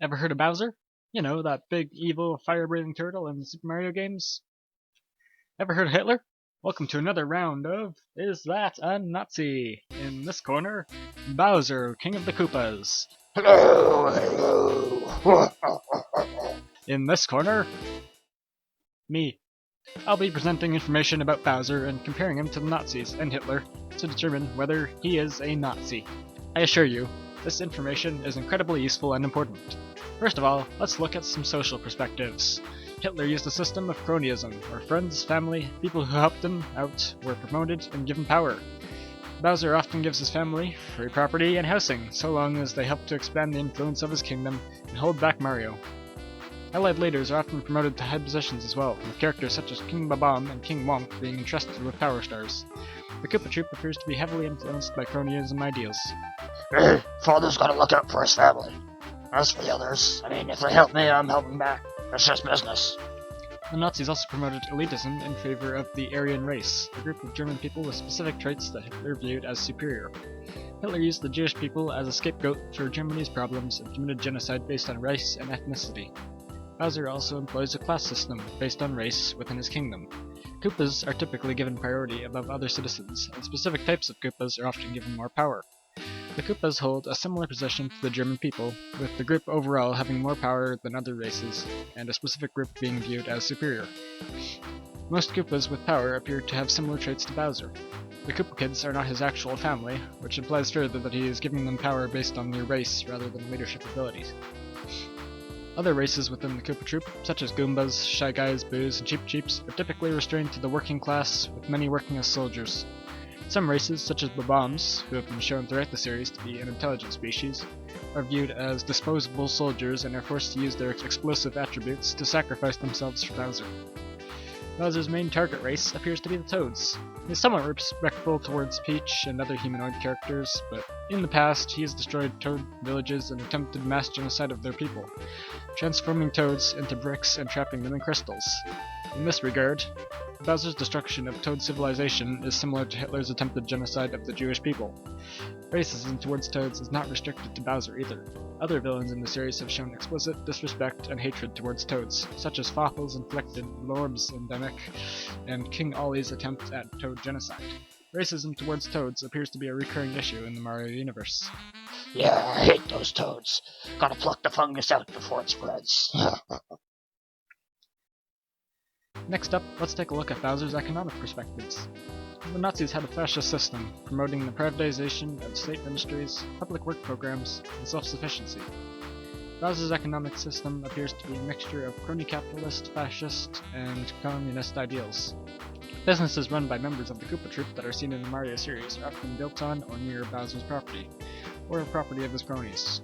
Ever heard of Bowser? You know, that big evil fire-breathing turtle in the Super Mario games? Ever heard of Hitler? Welcome to another round of Is That a Nazi? In this corner, Bowser, King of the Koopas. Hello, hello. In this corner, me. I'll be presenting information about Bowser and comparing him to the Nazis and Hitler to determine whether he is a Nazi. I assure you, this information is incredibly useful and important. First of all, let's look at some social perspectives. Hitler used a system of cronyism, where friends, family, people who helped him out were promoted and given power. Bowser often gives his family free property and housing, so long as they help to expand the influence of his kingdom and hold back Mario. Allied leaders are often promoted to high positions as well, with characters such as King Bob-omb and King Womp being entrusted with power stars. The Koopa Troop appears to be heavily influenced by cronyism ideals. Hey, father's gotta look out for his family. As for the others, if they help me, I'm helping back. It's just business. The Nazis also promoted elitism in favor of the Aryan race, a group of German people with specific traits that Hitler viewed as superior. Hitler used the Jewish people as a scapegoat for Germany's problems and committed genocide based on race and ethnicity. Bowser also employs a class system based on race within his kingdom. Koopas are typically given priority above other citizens, and specific types of Koopas are often given more power. The Koopas hold a similar position to the German people, with the group overall having more power than other races, and a specific group being viewed as superior. Most Koopas with power appear to have similar traits to Bowser. The Koopa Kids are not his actual family, which implies further that he is giving them power based on their race rather than leadership abilities. Other races within the Koopa Troop, such as Goombas, Shy Guys, Boos, and Cheep Cheeps, are typically restrained to the working class, with many working as soldiers. Some races, such as Bob-ombs, who have been shown throughout the series to be an intelligent species, are viewed as disposable soldiers and are forced to use their explosive attributes to sacrifice themselves for Bowser. Bowser's main target race appears to be the Toads. He is somewhat respectful towards Peach and other humanoid characters, but in the past he has destroyed Toad villages and attempted mass genocide of their people, transforming Toads into bricks and trapping them in crystals. In this regard, Bowser's destruction of Toad civilization is similar to Hitler's attempted genocide of the Jewish people. Racism towards Toads is not restricted to Bowser either. Other villains in the series have shown explicit disrespect and hatred towards Toads, such as Fopple's inflicted Lorb's endemic and King Ollie's attempt at Toad genocide. Racism towards Toads appears to be a recurring issue in the Mario universe. Yeah, I hate those toads. Gotta pluck the fungus out before it spreads. Next up, let's take a look at Bowser's economic perspectives. The Nazis had a fascist system, promoting the privatization of state ministries, public work programs, and self-sufficiency. Bowser's economic system appears to be a mixture of crony capitalist, fascist, and communist ideals. Businesses run by members of the Koopa Troop that are seen in the Mario series are often built on or near Bowser's property, or a property of his cronies.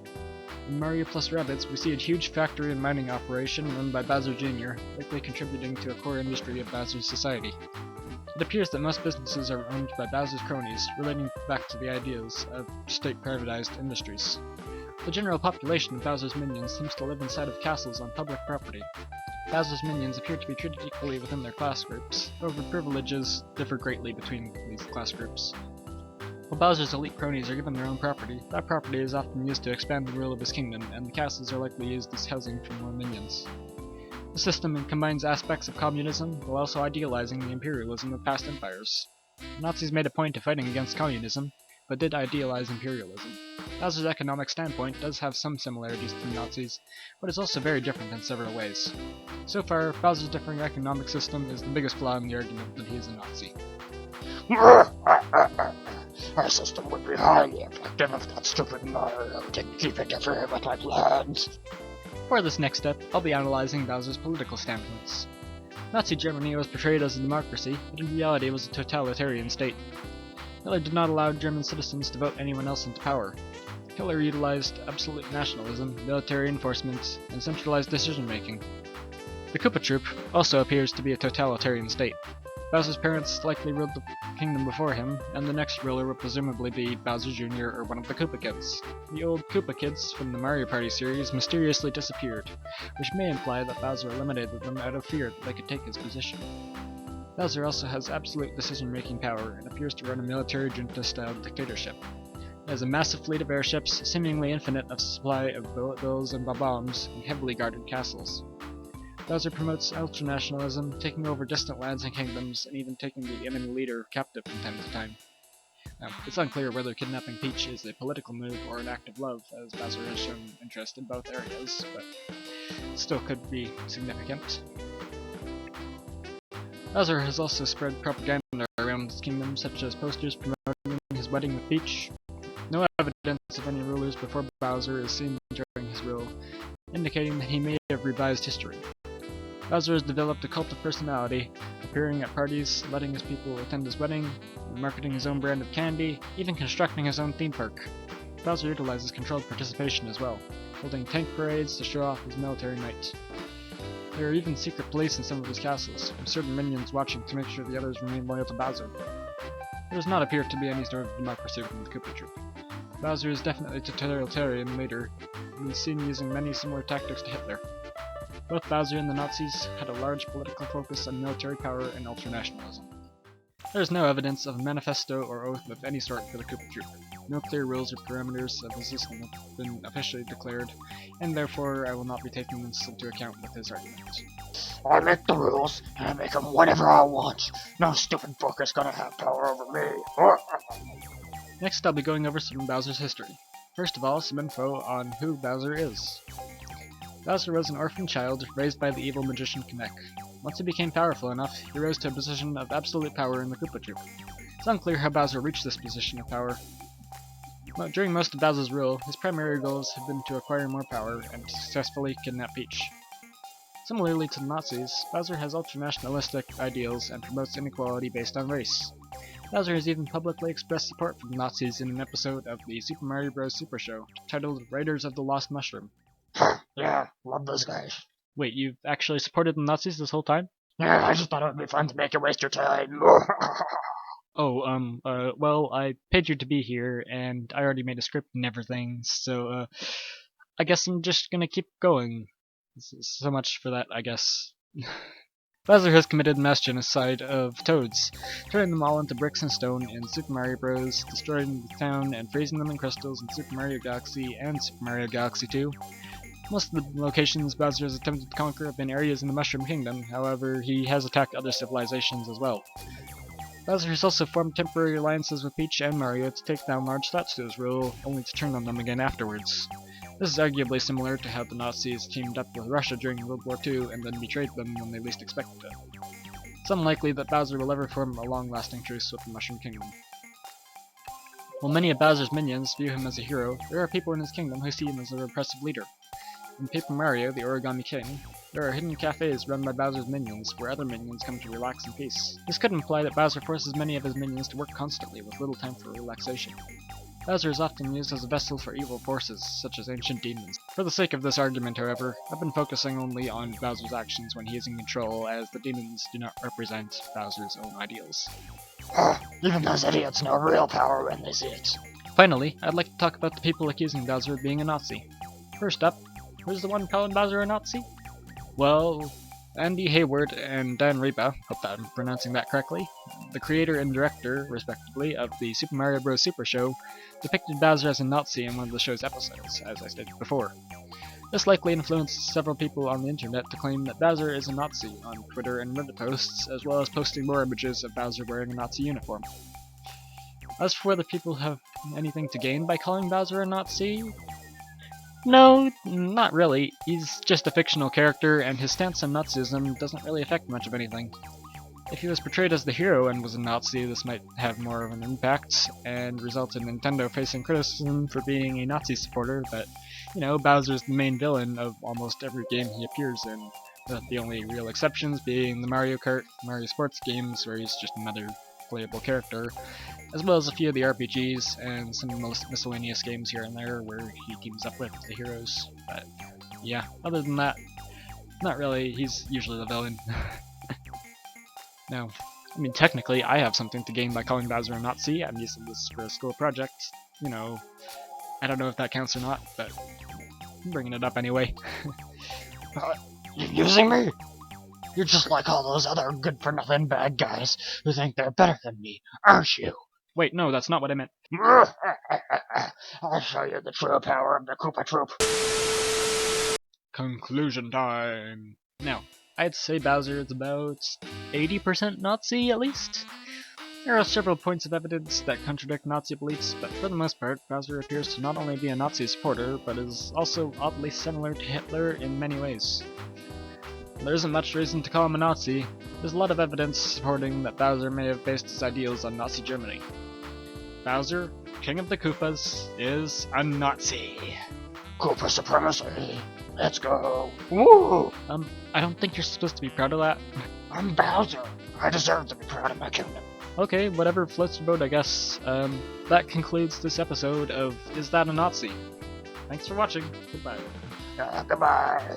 In Mario plus Rabbids, we see a huge factory and mining operation run by Bowser Jr., likely contributing to a core industry of Bowser's society. It appears that most businesses are owned by Bowser's cronies, relating back to the ideas of state-privatized industries. The general population of Bowser's minions seems to live inside of castles on public property. Bowser's minions appear to be treated equally within their class groups, however privileges differ greatly between these class groups. While Bowser's elite cronies are given their own property, that property is often used to expand the rule of his kingdom, and the castles are likely used as housing for more minions. The system combines aspects of communism while also idealizing the imperialism of past empires. The Nazis made a point of fighting against communism, but did idealize imperialism. Bowser's economic standpoint does have some similarities to the Nazis, but is also very different in several ways. So far, Bowser's differing economic system is the biggest flaw in the argument that he is a Nazi. Our system would be highly effective if that stupid Mario didn't keep interfering with my plans. For this next step, I'll be analyzing Bowser's political standpoints. Nazi Germany was portrayed as a democracy, but in reality was a totalitarian state. Hitler did not allow German citizens to vote anyone else into power. Hitler utilized absolute nationalism, military enforcement, and centralized decision-making. The Koopa Troop also appears to be a totalitarian state. Bowser's parents likely ruled the kingdom before him, and the next ruler would presumably be Bowser Jr. or one of the Koopa Kids. The old Koopa Kids from the Mario Party series mysteriously disappeared, which may imply that Bowser eliminated them out of fear that they could take his position. Bowser also has absolute decision-making power and appears to run a military junta-style dictatorship. It has a massive fleet of airships, seemingly infinite of supply of bullet bills and bombs, and heavily guarded castles. Bowser promotes ultranationalism, taking over distant lands and kingdoms, and even taking the enemy leader captive from time to time. Now, it's unclear whether kidnapping Peach is a political move or an act of love, as Bowser has shown interest in both areas, but it still could be significant. Bowser has also spread propaganda around his kingdom, such as posters promoting his wedding with Peach. No evidence of any rulers before Bowser is seen during his rule, indicating that he may have revised history. Bowser has developed a cult of personality, appearing at parties, letting his people attend his wedding, marketing his own brand of candy, even constructing his own theme park. Bowser utilizes controlled participation as well, holding tank parades to show off his military might. There are even secret police in some of his castles, with certain minions watching to make sure the others remain loyal to Bowser. There does not appear to be any sort of democracy within the Koopa Troop. Bowser is definitely a totalitarian leader, and is seen using many similar tactics to Hitler. Both Bowser and the Nazis had a large political focus on military power and ultranationalism. There is no evidence of a manifesto or oath of any sort for the Koopa Troop. No clear rules or parameters of the system have been officially declared, and therefore I will not be taking this into account with his argument. I make the rules, and I make them whenever I want. No stupid book is gonna have power over me. Next, I'll be going over some of Bowser's history. First of all, some info on who Bowser is. Bowser was an orphan child raised by the evil magician Kamek. Once he became powerful enough, he rose to a position of absolute power in the Koopa Troop. It's unclear how Bowser reached this position of power. But during most of Bowser's rule, his primary goals have been to acquire more power and to successfully kidnap Peach. Similarly to the Nazis, Bowser has ultranationalistic ideals and promotes inequality based on race. Bowser has even publicly expressed support for the Nazis in an episode of the Super Mario Bros. Super Show, titled Raiders of the Lost Mushroom. Yeah, love those guys. Wait, you've actually supported the Nazis this whole time? Yeah, I just thought it would be fun to make you waste your time. Well, I paid you to be here, and I already made a script and everything, so, I guess I'm just gonna keep going. So much for that, I guess. Bowser has committed mass genocide of Toads, turning them all into bricks and stone in Super Mario Bros., destroying the town and freezing them in crystals in Super Mario Galaxy and Super Mario Galaxy 2. Most of the locations Bowser has attempted to conquer have been areas in the Mushroom Kingdom, however, he has attacked other civilizations as well. Bowser has also formed temporary alliances with Peach and Mario to take down large threats to his rule, only to turn on them again afterwards. This is arguably similar to how the Nazis teamed up with Russia during World War II and then betrayed them when they least expected it. It's unlikely that Bowser will ever form a long-lasting truce with the Mushroom Kingdom. While many of Bowser's minions view him as a hero, there are people in his kingdom who see him as a repressive leader. In Paper Mario, the Origami King, there are hidden cafes run by Bowser's minions where other minions come to relax in peace. This could imply that Bowser forces many of his minions to work constantly with little time for relaxation. Bowser is often used as a vessel for evil forces, such as ancient demons. For the sake of this argument, however, I've been focusing only on Bowser's actions when he is in control, as the demons do not represent Bowser's own ideals. Even those idiots know real power when they see it. Finally, I'd like to talk about the people accusing Bowser of being a Nazi. First up, who's the one calling Bowser a Nazi? Well, Andy Hayward and Dan Ripa, hope that I'm pronouncing that correctly, the creator and director, respectively, of the Super Mario Bros. Super Show, depicted Bowser as a Nazi in one of the show's episodes, as I stated before. This likely influenced several people on the internet to claim that Bowser is a Nazi on Twitter and Reddit posts, as well as posting more images of Bowser wearing a Nazi uniform. As for whether people have anything to gain by calling Bowser a Nazi, no, not really. He's just a fictional character, and his stance on Nazism doesn't really affect much of anything. If he was portrayed as the hero and was a Nazi, this might have more of an impact, and result in Nintendo facing criticism for being a Nazi supporter, but, Bowser's the main villain of almost every game he appears in, with the only real exceptions being the Mario Kart, Mario Sports games, where he's just another playable character, as well as a few of the RPGs and some miscellaneous games here and there where he teams up with the heroes. But yeah, other than that, not really. He's usually the villain. Now, technically, I have something to gain by calling Bowser a Nazi. I'm using this for a school project. I don't know if that counts or not, but I'm bringing it up anyway. You using me? You're just like all those other good-for-nothing bad guys who think they're better than me, aren't you? Wait, no, that's not what I meant. I'll show you the true power of the Koopa Troop. Conclusion time. Now, I'd say Bowser is about 80% Nazi, at least. There are several points of evidence that contradict Nazi beliefs, but for the most part, Bowser appears to not only be a Nazi supporter, but is also oddly similar to Hitler in many ways. There isn't much reason to call him a Nazi. There's a lot of evidence supporting that Bowser may have based his ideals on Nazi Germany. Bowser, King of the Koopas, is a Nazi. Koopa supremacy. Let's go. Woo! I don't think you're supposed to be proud of that. I'm Bowser. I deserve to be proud of my kingdom. Okay, whatever floats your boat, I guess. That concludes this episode of Is That a Nazi? Thanks for watching. Goodbye. Goodbye.